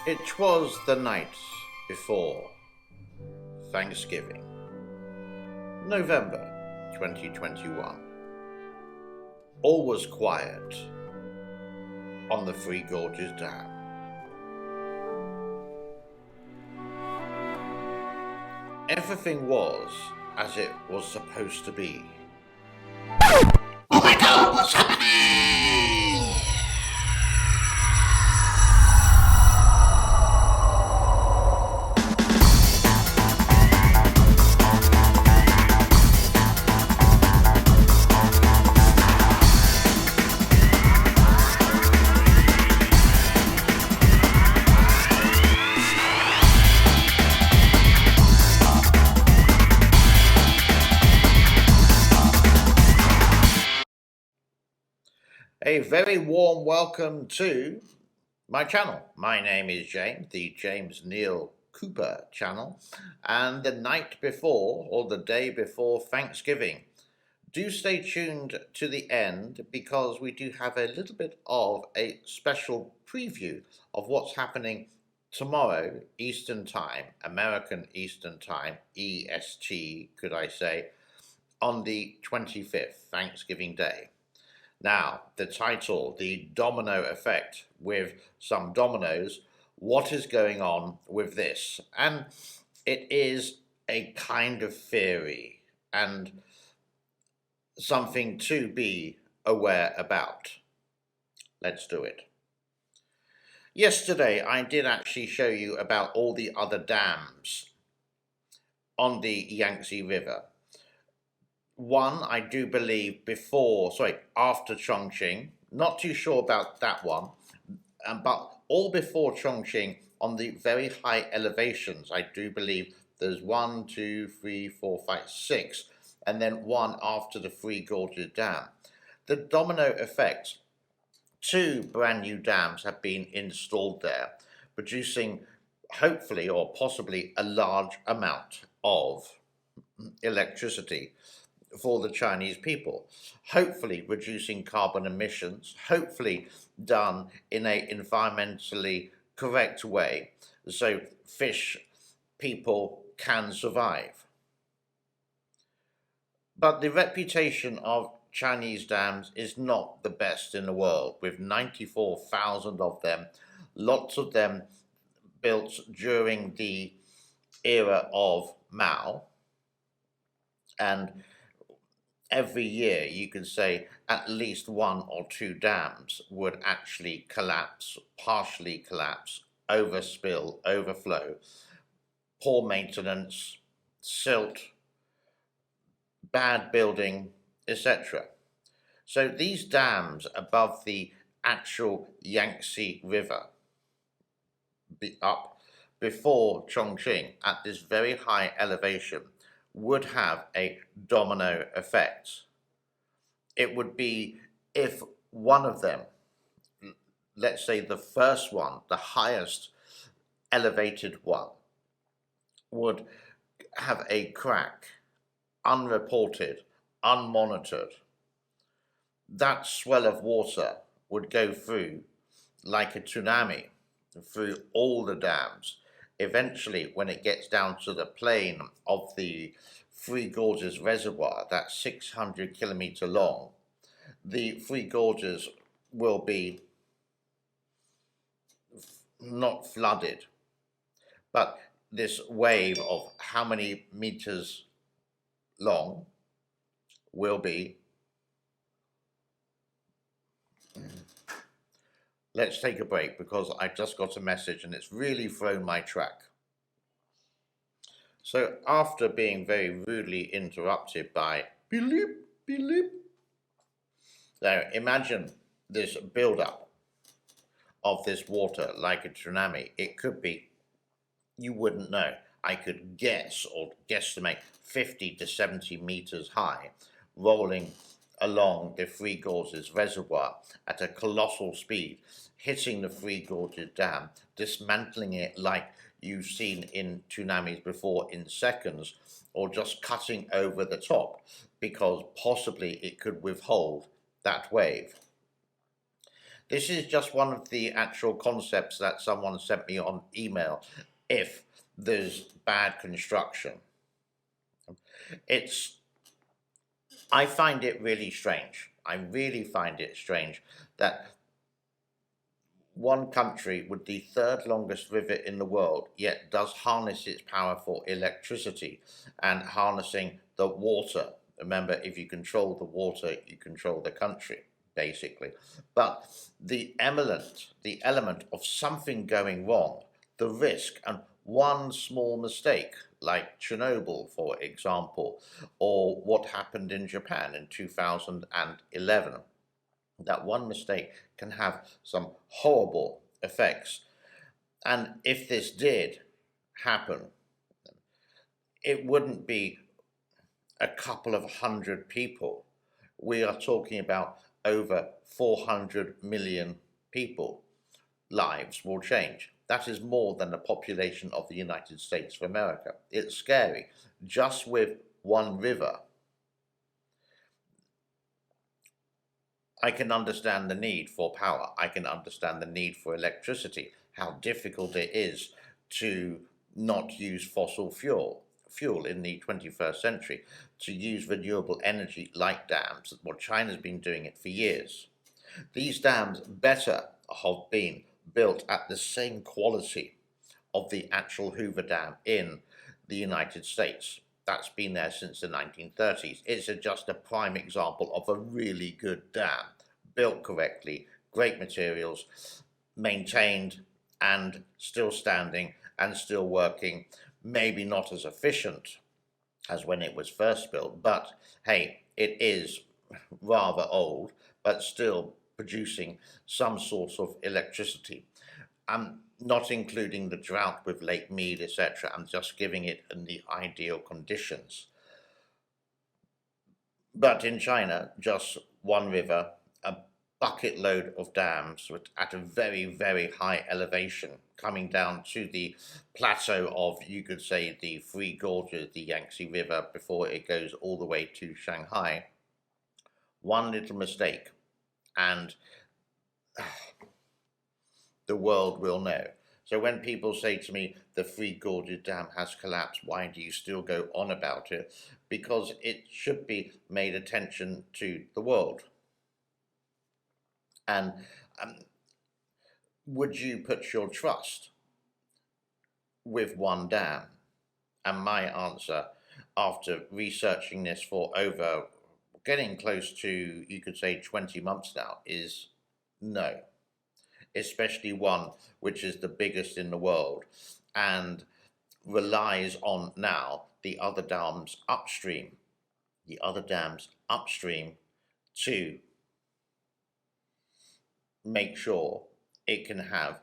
It was the night before Thanksgiving, November 2021. All was quiet on the Three Gorges Dam. Everything was as it was supposed to be. Oh my god, what's happening? A very warm welcome to my channel. My name is James, the James Neil Cooper channel, and the night before, or the day before Thanksgiving. Do stay tuned to the end because we do have a little bit of a special preview of what's happening tomorrow, Eastern Time, American Eastern Time, EST, could I say, on the 25th, Thanksgiving Day. Now, the title, The Domino Effect, with some dominoes. What is going on with this? And it is a kind of theory and something to be aware about. Let's do it. Yesterday, I did actually show you about all the other dams on the Yangtze River. One, I do believe after Chongqing, not too sure about that one, but all before Chongqing on the very high elevations, I do believe there's 1, 2, 3, 4, 5, 6, and then one after the Three Gorges Dam. The domino effect, 2 brand new dams have been installed there, producing hopefully or possibly a large amount of electricity for the Chinese people, hopefully reducing carbon emissions, hopefully done in a environmentally correct way so fish people can survive. But the reputation of Chinese dams is not the best in the world, with 94,000 of them, lots of them built during the era of Mao, and every year you can say at least 1 or 2 dams would actually collapse, partially collapse, overspill, overflow, poor maintenance, silt, bad building, etc. So these dams above the actual Yangtze River, up before Chongqing at this very high elevation, would have a domino effect. It would be if one of them, let's say the first one, the highest elevated one, would have a crack, unreported, unmonitored, that swell of water would go through like a tsunami through all the dams. Eventually, when it gets down to the plain of the Three Gorges Reservoir, that's 600 kilometer long, the Three Gorges will be not flooded, but this wave of how many meters long will be. Let's take a break because I just got a message and it's really thrown my track. So after being very rudely interrupted by beep, beep, now imagine this build-up of this water like a tsunami. It could be, you wouldn't know, I could guess or guesstimate 50 to 70 meters high, rolling along the Three Gorges Reservoir at a colossal speed, hitting the Three Gorges Dam, dismantling it like you've seen in tsunamis before in seconds, or just cutting over the top because possibly it could withhold that wave. This is just one of the actual concepts that someone sent me on email. If there's bad construction, it's I find it really strange. I really find it strange that one country with the third longest river in the world yet does harness its power for electricity and harnessing the water. Remember, if you control the water, you control the country, basically. But the element of something going wrong, the risk, and one small mistake, like Chernobyl, for example, or what happened in Japan in 2011, that one mistake can have some horrible effects. And if this did happen, it wouldn't be a couple of hundred people. We are talking about over 400 million people. Lives will change. That is more than the population of the United States of America. It's scary. Just with one river, I can understand the need for power. I can understand the need for electricity, how difficult it is to not use fossil fuel in the 21st century, to use renewable energy like dams. Well, China's been doing it for years. These dams better have been built at the same quality of the actual Hoover Dam in the United States. That's been there since the 1930s. It's just a prime example of a really good dam, built correctly, great materials, maintained and still standing and still working. Maybe not as efficient as when it was first built, but hey, it is rather old, but still producing some sort of electricity. Not including the drought with Lake Mead, etc. I'm just giving it in the ideal conditions. But in China, just one river, a bucket load of dams at a very, very high elevation, coming down to the plateau of, you could say, the Three Gorges, the Yangtze River, before it goes all the way to Shanghai. One little mistake, and the world will know. So when people say to me, the Three Gorges Dam has collapsed, why do you still go on about it? Because it should be made attention to the world. And would you put your trust with one dam? And my answer, after researching this for over getting close to, you could say, 20 months now, is no. Especially one which is the biggest in the world and relies on now the other dams upstream, to make sure it can have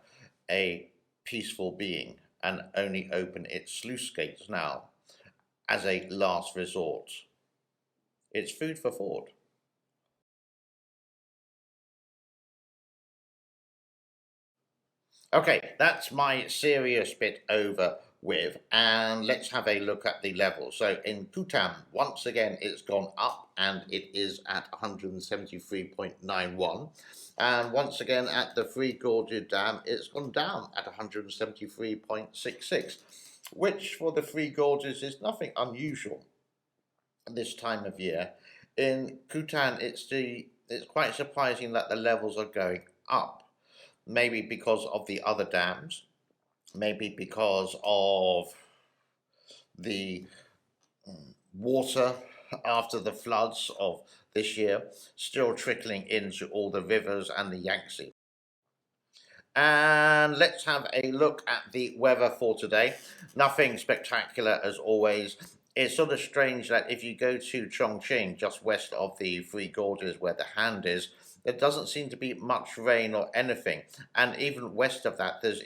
a peaceful being and only open its sluice gates now as a last resort. It's food for thought. Okay, that's my serious bit over with, and let's have a look at the levels. So in Bhutan, once again, it's gone up and it is at 173.91. And once again, at the Three Gorges Dam, it's gone down at 173.66, which for the Three Gorges is nothing unusual this time of year. In Bhutan, it's quite surprising that the levels are going up. Maybe because of the other dams, maybe because of the water after the floods of this year still trickling into all the rivers and the Yangtze. And let's have a look at the weather for today. Nothing spectacular as always. It's sort of strange that if you go to Chongqing, just west of the Three Gorges where the hand is, there doesn't seem to be much rain or anything. And even west of that, there's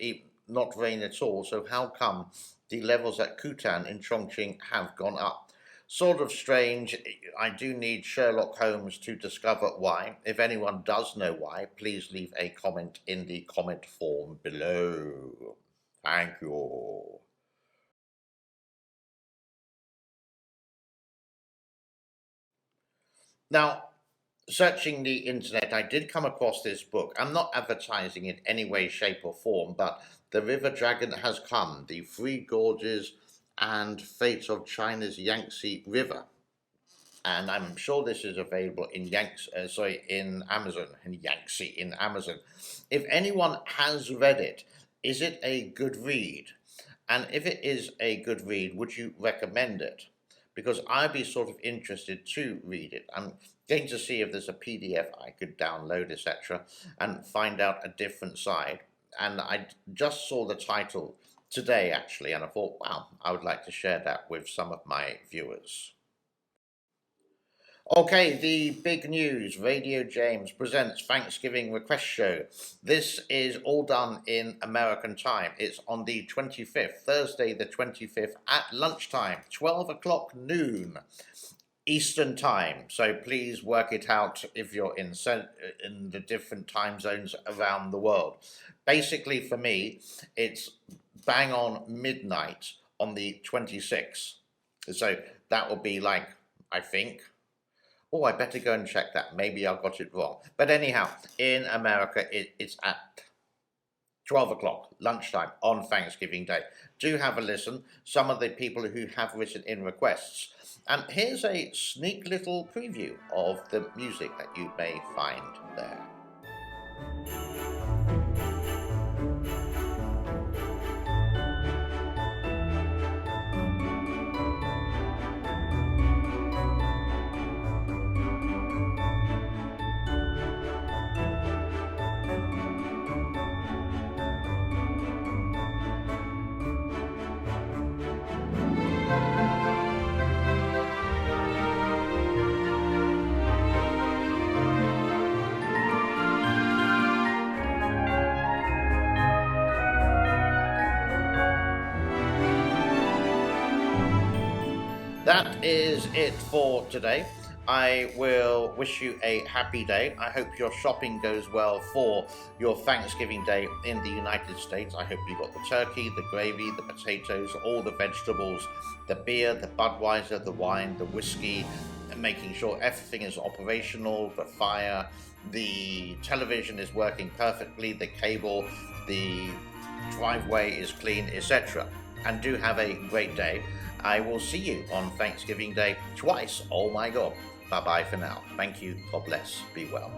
not rain at all. So how come the levels at Kutan in Chongqing have gone up? Sort of strange. I do need Sherlock Holmes to discover why. If anyone does know why, please leave a comment in the comment form below. Thank you. Now, searching the internet, I did come across this book. I'm not advertising in any way, shape, or form, but The River Dragon Has Come, The Three Gorges and Fates of China's Yangtze River. And I'm sure this is available in in Amazon, in Amazon. If anyone has read it, is it a good read? And if it is a good read, would you recommend it? Because I'd be sort of interested to read it. I'm going to see if there's a PDF I could download, etc., and find out a different side. And I just saw the title today, actually, and I thought, wow, I would like to share that with some of my viewers. Okay, the big news. Radio James presents Thanksgiving Request Show. This is all done in American time. It's on the 25th, Thursday the 25th at lunchtime, 12 o'clock noon Eastern time. So please work it out if you're in the different time zones around the world. Basically for me, it's bang on midnight on the 26th. So that will be like, I think, oh, I better go and check that. Maybe I got it wrong. But anyhow, in America, it's at 12 o'clock, lunchtime, on Thanksgiving Day. Do have a listen. Some of the people who have written in requests. And here's a sneak little preview of the music that you may find there. That is it for today. I will wish you a happy day. I hope your shopping goes well for your Thanksgiving Day in the United States. I hope you got the turkey, the gravy, the potatoes, all the vegetables, the beer, the Budweiser, the wine, the whiskey, and making sure everything is operational, the fire, the television is working perfectly, the cable, the driveway is clean, etc. And do have a great day. I will see you on Thanksgiving Day twice. Oh my God. Bye-bye for now. Thank you. God bless. Be well.